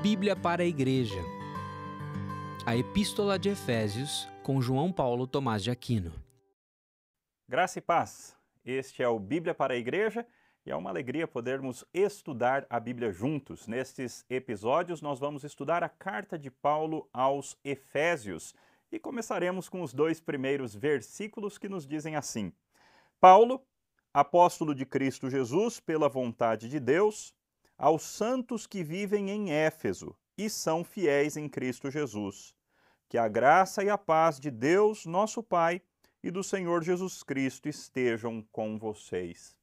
Bíblia para a Igreja. A Epístola de Efésios, com João Paulo Thomaz de Aquino. Graça e paz. Este é o Bíblia para a Igreja e é uma alegria podermos estudar a Bíblia juntos. Nestes episódios nós vamos estudar a carta de Paulo aos Efésios e começaremos com os dois primeiros versículos que nos dizem assim: Paulo, apóstolo de Cristo Jesus pela vontade de Deus, aos santos que vivem em Éfeso e são fiéis em Cristo Jesus. Que a graça e a paz de Deus, nosso Pai, e do Senhor Jesus Cristo estejam com vocês.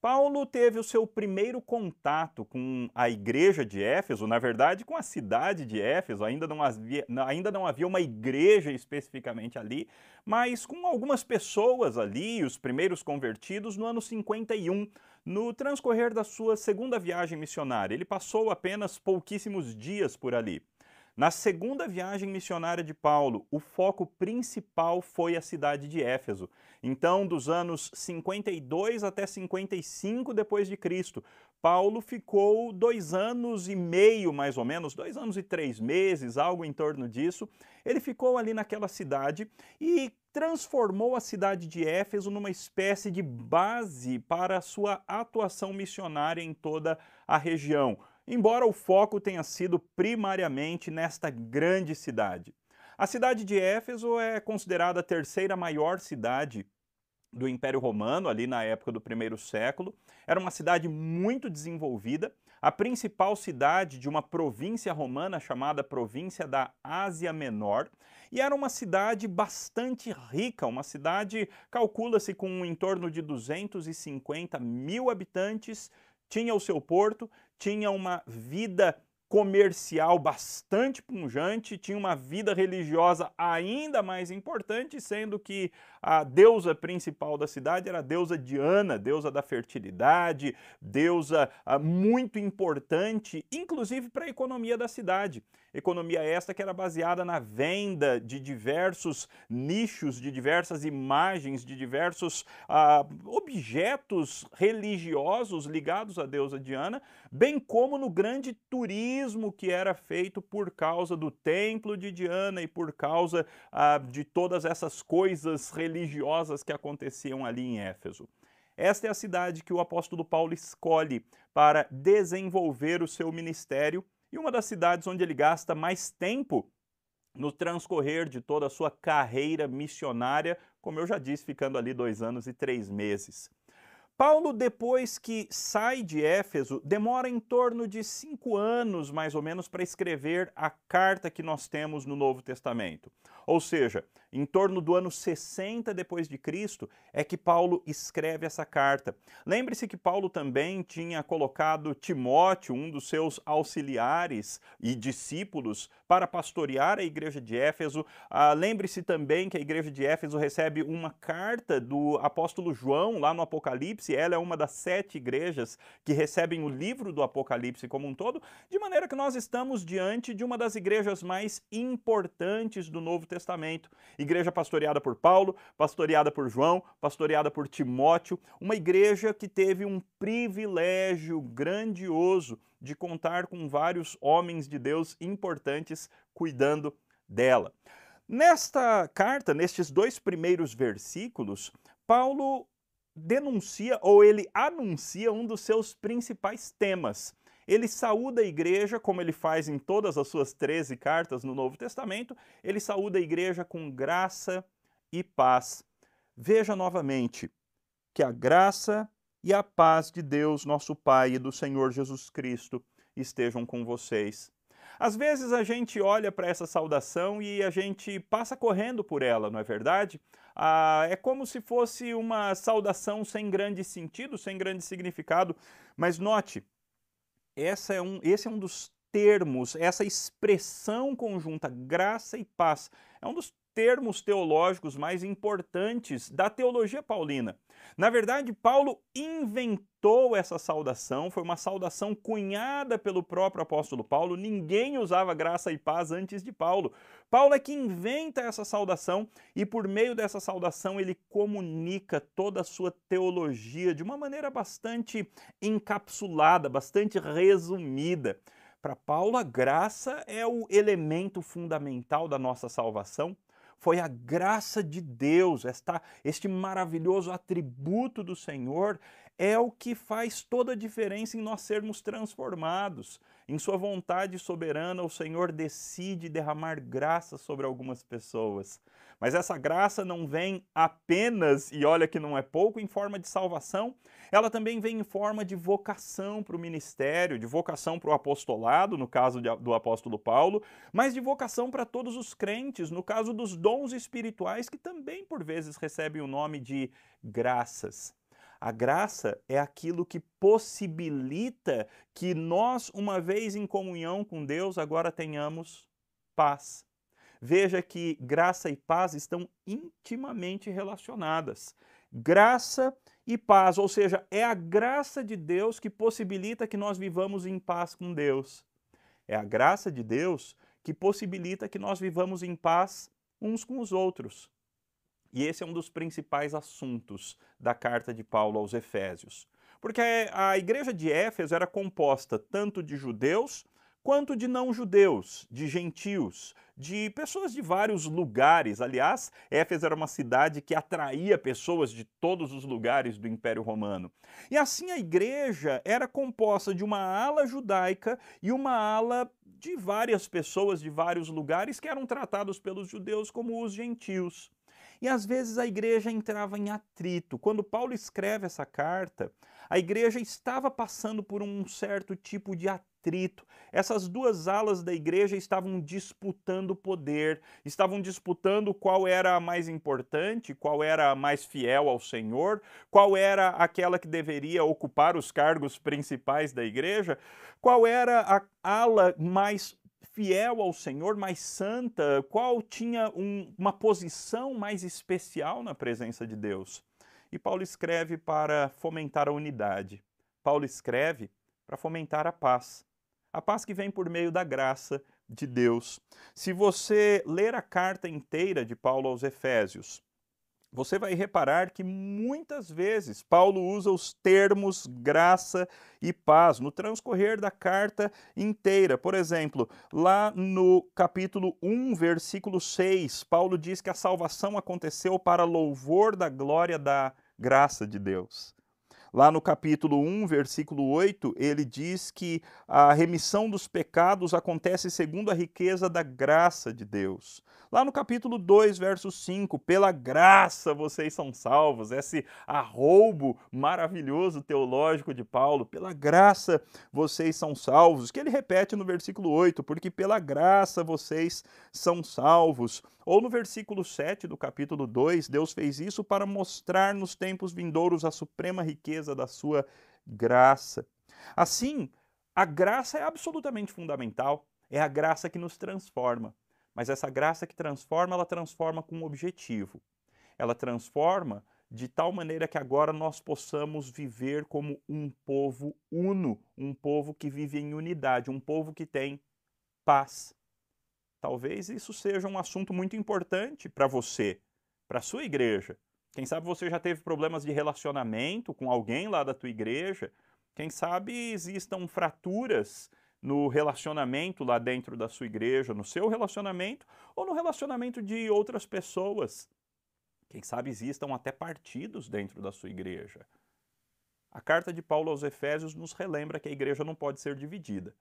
Paulo teve o seu primeiro contato com a igreja de Éfeso, na verdade com a cidade de Éfeso, ainda não havia uma igreja especificamente ali, mas com algumas pessoas ali, os primeiros convertidos, no ano 51, no transcorrer da sua segunda viagem missionária. Ele passou apenas pouquíssimos dias por ali. Na segunda viagem missionária de Paulo, o foco principal foi a cidade de Éfeso. Então, dos anos 52 até 55 depois de Cristo, Paulo ficou 2 anos e meio, mais ou menos, 2 anos e 3 meses, algo em torno disso. Ele ficou ali naquela cidade e transformou a cidade de Éfeso numa espécie de base para a sua atuação missionária em toda a região, embora o foco tenha sido primariamente nesta grande cidade. A cidade de Éfeso é considerada a terceira maior cidade do Império Romano, ali na época do primeiro século. Era uma cidade muito desenvolvida, a principal cidade de uma província romana chamada Província da Ásia Menor, e era uma cidade bastante rica, uma cidade, calcula-se com em torno de 250 mil habitantes, tinha o seu porto, tinha uma vida comercial bastante pujante, tinha uma vida religiosa ainda mais importante, sendo que a deusa principal da cidade era a deusa Diana, deusa da fertilidade, deusa muito importante, inclusive para a economia da cidade. Economia esta que era baseada na venda de diversos nichos, de diversas imagens, de diversos objetos religiosos ligados à deusa Diana, bem como no grande turismo que era feito por causa do templo de Diana e por causa de todas essas coisas religiosas que aconteciam ali em Éfeso. Esta é a cidade que o apóstolo Paulo escolhe para desenvolver o seu ministério e uma das cidades onde ele gasta mais tempo no transcorrer de toda a sua carreira missionária, como eu já disse, ficando ali 2 anos e 3 meses. Paulo, depois que sai de Éfeso, demora em torno de 5 anos, mais ou menos, para escrever a carta que nós temos no Novo Testamento. Ou seja, em torno do ano 60 depois de Cristo é que Paulo escreve essa carta. Lembre-se que Paulo também tinha colocado Timóteo, um dos seus auxiliares e discípulos, para pastorear a igreja de Éfeso. Lembre-se também que a igreja de Éfeso recebe uma carta do apóstolo João, lá no Apocalipse. Ela é uma das 7 igrejas que recebem o livro do Apocalipse como um todo, de maneira que nós estamos diante de uma das igrejas mais importantes do Novo Testamento. Igreja pastoreada por Paulo, pastoreada por João, pastoreada por Timóteo, uma igreja que teve um privilégio grandioso de contar com vários homens de Deus importantes cuidando dela. Nesta carta, nestes 2 primeiros versículos, Paulo denuncia ou ele anuncia um dos seus principais temas. Ele saúda a igreja, como ele faz em todas as suas 13 cartas no Novo Testamento, ele saúda a igreja com graça e paz. Veja novamente que a graça e a paz de Deus, nosso Pai, e do Senhor Jesus Cristo estejam com vocês. Às vezes a gente olha para essa saudação e a gente passa correndo por ela, não é verdade? É como se fosse uma saudação sem grande sentido, sem grande significado, mas note, esse é um dos termos, essa expressão conjunta, graça e paz, é um dos termos teológicos mais importantes da teologia paulina. Na verdade, Paulo inventou essa saudação, foi uma saudação cunhada pelo próprio apóstolo Paulo, ninguém usava graça e paz antes de Paulo. Paulo é que inventa essa saudação e por meio dessa saudação ele comunica toda a sua teologia de uma maneira bastante encapsulada, bastante resumida. Para Paulo, a graça é o elemento fundamental da nossa salvação. Foi a graça de Deus, este maravilhoso atributo do Senhor, é o que faz toda a diferença em nós sermos transformados. Em sua vontade soberana, o Senhor decide derramar graça sobre algumas pessoas. Mas essa graça não vem apenas, e olha que não é pouco, em forma de salvação, ela também vem em forma de vocação para o ministério, de vocação para o apostolado, no caso do apóstolo Paulo, mas de vocação para todos os crentes, no caso dos dons espirituais, que também por vezes recebem o nome de graças. A graça é aquilo que possibilita que nós, uma vez em comunhão com Deus, agora tenhamos paz. Veja que graça e paz estão intimamente relacionadas. Graça e paz, ou seja, é a graça de Deus que possibilita que nós vivamos em paz com Deus. É a graça de Deus que possibilita que nós vivamos em paz uns com os outros. E esse é um dos principais assuntos da carta de Paulo aos Efésios. Porque a igreja de Éfeso era composta tanto de judeus quanto de não-judeus, de gentios, de pessoas de vários lugares. Aliás, Éfeso era uma cidade que atraía pessoas de todos os lugares do Império Romano. E assim a igreja era composta de uma ala judaica e uma ala de várias pessoas de vários lugares que eram tratados pelos judeus como os gentios. E às vezes a igreja entrava em atrito. Quando Paulo escreve essa carta, a igreja estava passando por um certo tipo de atrito. Essas duas alas da igreja estavam disputando poder, estavam disputando qual era a mais importante, qual era a mais fiel ao Senhor, qual era aquela que deveria ocupar os cargos principais da igreja, qual era a ala mais fiel ao Senhor, mais santa, qual tinha uma posição mais especial na presença de Deus. E Paulo escreve para fomentar a unidade. Paulo escreve para fomentar a paz que vem por meio da graça de Deus. Se você ler a carta inteira de Paulo aos Efésios, você vai reparar que muitas vezes Paulo usa os termos graça e paz no transcorrer da carta inteira. Por exemplo, lá no capítulo 1, versículo 6, Paulo diz que a salvação aconteceu para louvor da glória da graça de Deus. Lá no capítulo 1, versículo 8, ele diz que a remissão dos pecados acontece segundo a riqueza da graça de Deus. Lá no capítulo 2, verso 5, pela graça vocês são salvos. Esse arroubo maravilhoso teológico de Paulo, pela graça vocês são salvos, que ele repete no versículo 8, porque pela graça vocês são salvos. Ou no versículo 7 do capítulo 2, Deus fez isso para mostrar nos tempos vindouros a suprema riqueza da sua graça. Assim, a graça é absolutamente fundamental, é a graça que nos transforma. Mas essa graça que transforma, ela transforma com um objetivo. Ela transforma de tal maneira que agora nós possamos viver como um povo uno, um povo que vive em unidade, um povo que tem paz. Talvez isso seja um assunto muito importante para você, para a sua igreja. Quem sabe você já teve problemas de relacionamento com alguém lá da tua igreja. Quem sabe existam fraturas no relacionamento lá dentro da sua igreja, no seu relacionamento ou no relacionamento de outras pessoas. Quem sabe existam até partidos dentro da sua igreja. A carta de Paulo aos Efésios nos relembra que a igreja não pode ser dividida.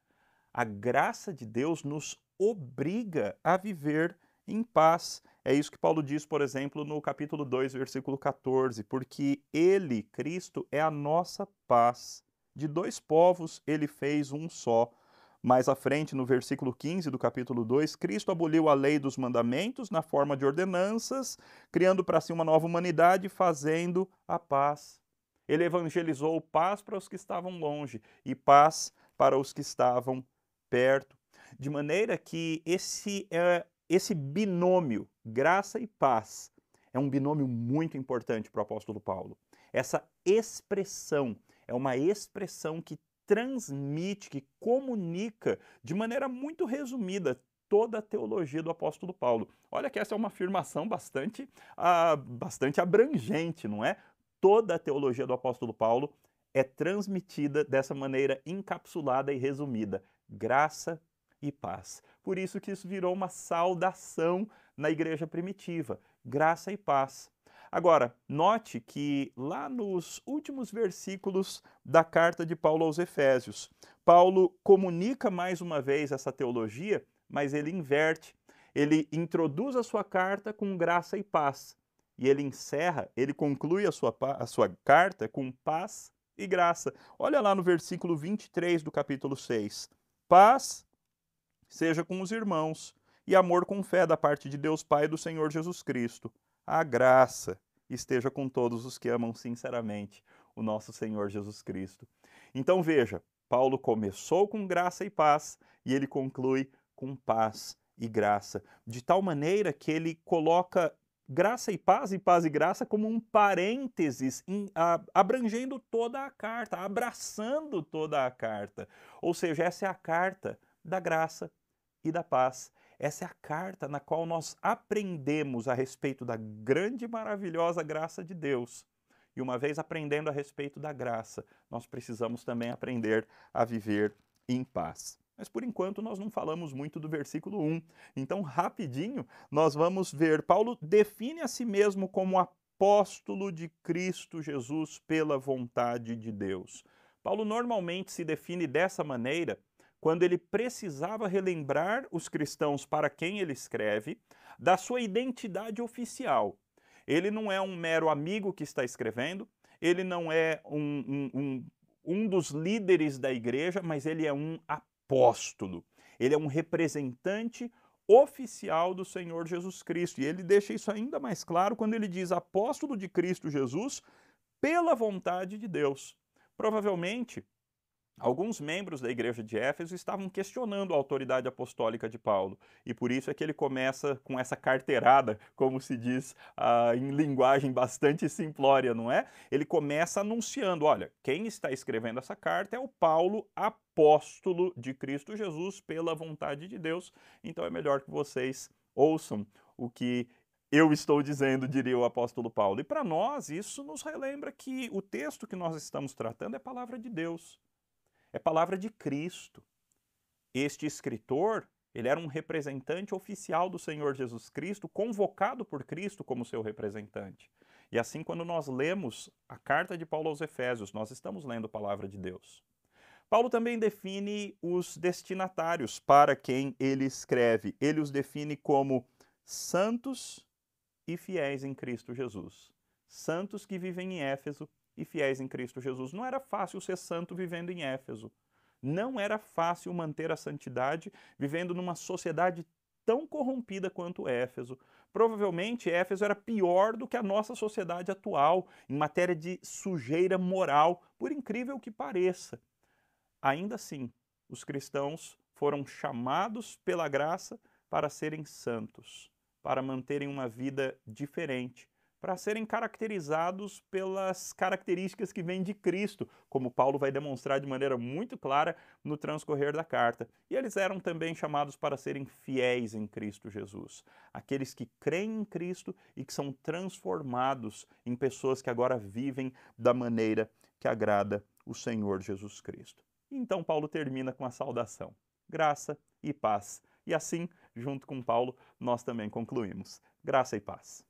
A graça de Deus nos obriga a viver em paz. É isso que Paulo diz, por exemplo, no capítulo 2, versículo 14, porque ele, Cristo, é a nossa paz. De dois povos ele fez um só. Mais à frente, no versículo 15 do capítulo 2, Cristo aboliu a lei dos mandamentos na forma de ordenanças, criando para si uma nova humanidade, fazendo a paz. Ele evangelizou paz para os que estavam longe e paz para os que estavam perto. De maneira que esse binômio, graça e paz, é um binômio muito importante para o apóstolo Paulo. Essa expressão é uma expressão que transmite, que comunica de maneira muito resumida toda a teologia do apóstolo Paulo. Olha que essa é uma afirmação bastante abrangente, não é? Toda a teologia do apóstolo Paulo é transmitida dessa maneira encapsulada e resumida. graça e paz. Por isso que isso virou uma saudação na igreja primitiva, graça e paz. Agora, note que lá nos últimos versículos da carta de Paulo aos Efésios, Paulo comunica mais uma vez essa teologia, mas ele inverte. Ele introduz a sua carta com graça e paz. E ele encerra, ele conclui a sua carta com paz e graça. Olha lá no versículo 23 do capítulo 6. Paz seja com os irmãos, e amor com fé da parte de Deus Pai e do Senhor Jesus Cristo. A graça esteja com todos os que amam sinceramente o nosso Senhor Jesus Cristo. Então veja, Paulo começou com graça e paz, e ele conclui com paz e graça, de tal maneira que ele coloca graça e paz e graça como um parênteses abrangendo toda a carta, abraçando toda a carta. Ou seja, essa é a carta da graça e da paz. Essa é a carta na qual nós aprendemos a respeito da grande e maravilhosa graça de Deus. E uma vez aprendendo a respeito da graça, nós precisamos também aprender a viver em paz. Mas por enquanto nós não falamos muito do versículo 1. Então, rapidinho, nós vamos ver. Paulo define a si mesmo como apóstolo de Cristo Jesus pela vontade de Deus. Paulo normalmente se define dessa maneira quando ele precisava relembrar os cristãos para quem ele escreve da sua identidade oficial. Ele não é um mero amigo que está escrevendo, ele não é um dos líderes da igreja, mas ele é um apóstolo. Ele é um representante oficial do Senhor Jesus Cristo. E ele deixa isso ainda mais claro quando ele diz apóstolo de Cristo Jesus pela vontade de Deus. Provavelmente, alguns membros da igreja de Éfeso estavam questionando a autoridade apostólica de Paulo, e por isso é que ele começa com essa carteirada, como se diz em linguagem bastante simplória, não é? Ele começa anunciando, olha, quem está escrevendo essa carta é o Paulo, apóstolo de Cristo Jesus, pela vontade de Deus, então é melhor que vocês ouçam o que eu estou dizendo, diria o apóstolo Paulo. E para nós, isso nos relembra que o texto que nós estamos tratando é a palavra de Deus. É palavra de Cristo. Este escritor, ele era um representante oficial do Senhor Jesus Cristo, convocado por Cristo como seu representante. E assim, quando nós lemos a carta de Paulo aos Efésios, nós estamos lendo a palavra de Deus. Paulo também define os destinatários para quem ele escreve. Ele os define como santos e fiéis em Cristo Jesus. Santos que vivem em Éfeso e fiéis em Cristo Jesus. Não era fácil ser santo vivendo em Éfeso. Não era fácil manter a santidade vivendo numa sociedade tão corrompida quanto Éfeso. Provavelmente Éfeso era pior do que a nossa sociedade atual em matéria de sujeira moral, por incrível que pareça. Ainda assim, os cristãos foram chamados pela graça para serem santos, para manterem uma vida diferente, para serem caracterizados pelas características que vêm de Cristo, como Paulo vai demonstrar de maneira muito clara no transcorrer da carta. E eles eram também chamados para serem fiéis em Cristo Jesus, aqueles que creem em Cristo e que são transformados em pessoas que agora vivem da maneira que agrada o Senhor Jesus Cristo. Então Paulo termina com a saudação, graça e paz. E assim, junto com Paulo, nós também concluímos. Graça e paz.